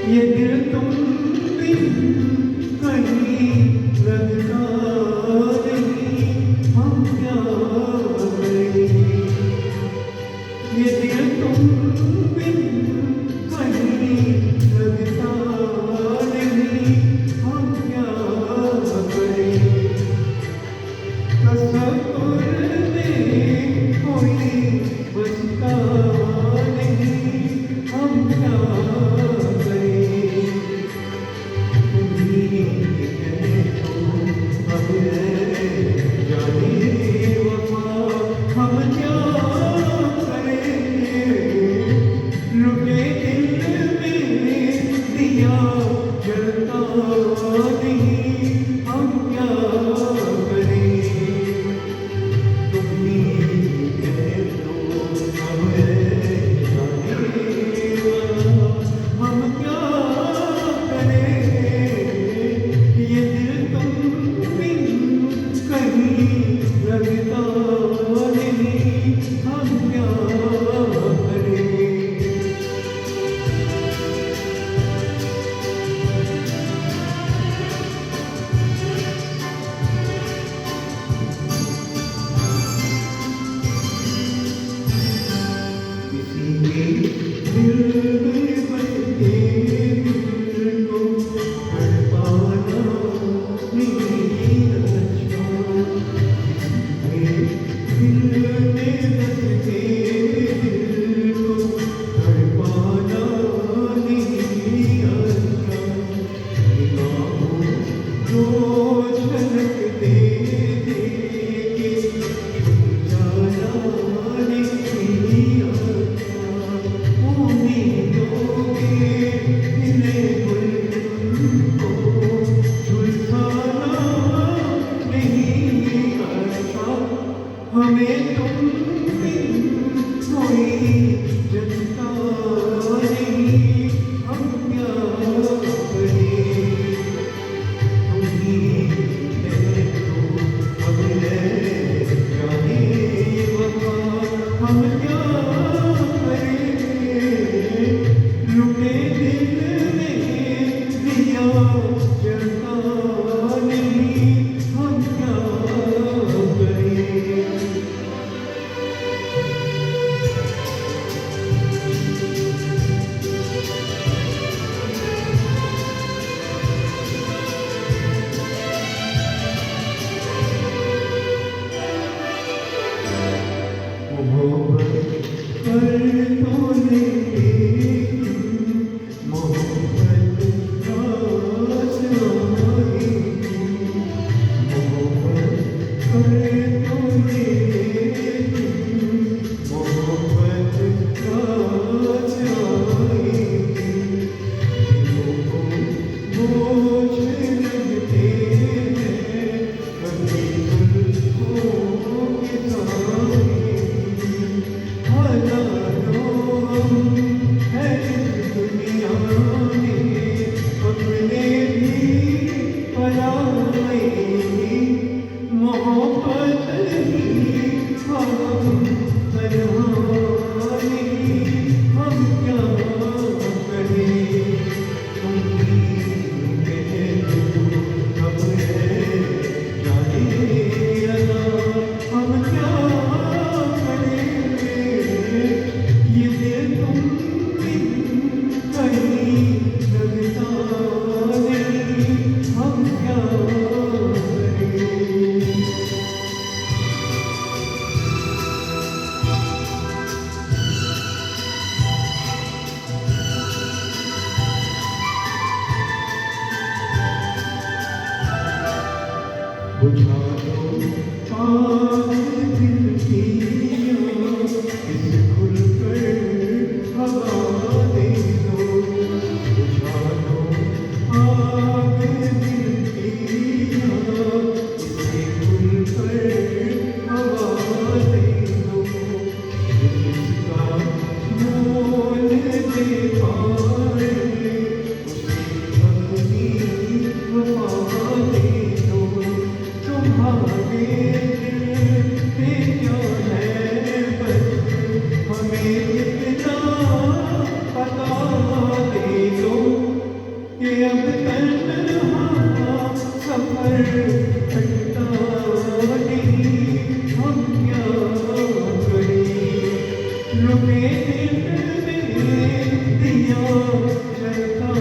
ये दिल तुम बिन कहीं लगता नहीं, हम क्या करें। ये दिल तुम बिन कहीं लगता नहीं, हम क्या करें। तसव्वुर में कोई बसता नहीं, हम क्या करें। तुम्ही कहे तो अब जाने वफा, हम क्या करें। रुके दिल में दिया जलता नहीं, हम क्या करें। तुम्ही कहे तो अब जाने वफा, हम क्या करें। ये दिल तुम बिन कहीं लगता नहीं, हम क्या करें। किसी के दिल में बस के दिल को तड़पाना नहीं अच्छा। किसी के दिल में बस के दिल को तड़पाना नहीं अच्छा। निगाहों को झलकते देखे जाना नहीं आता। उम्मीदों के गिले गुल को झुलसाना नहीं आता। हमें तुम बिन कोई जनता नहीं, हम क्या करें। तुम्ही कहे तो अब जाने वफा, हम क्या करें। रुके दिल में दिया जलता नहीं, हम क्या करें। मोहब्बत कर तो लेंगे, मोहब्बत पास आएगी। मोहब्बत कर तो लेंगे, मोहब्बत पास आएगी। दिलों को बोझ लगते हैं, कभी जुल्फों के साए। हजारों हम हैं इस दुनिया में, अपने भी पराए। मोहब्बत ही हम तन्हा नहीं, हम क्या करें। तुम्ही कहे तो अब जाने लगा, हम क्या करें। ये दिल तुम बिन कहीं लगता नहीं, हम क्या करें। बुझा दो आग दिल की, इसे खुलकर हवा दे दो। बुझा दो आग दिल की, इसे खुलकर हवा दे दो। जिसका मोल दे पाए, उसे अपनी वफा दे दो। तुम्हारे दिल रुके दिल में दिया जलता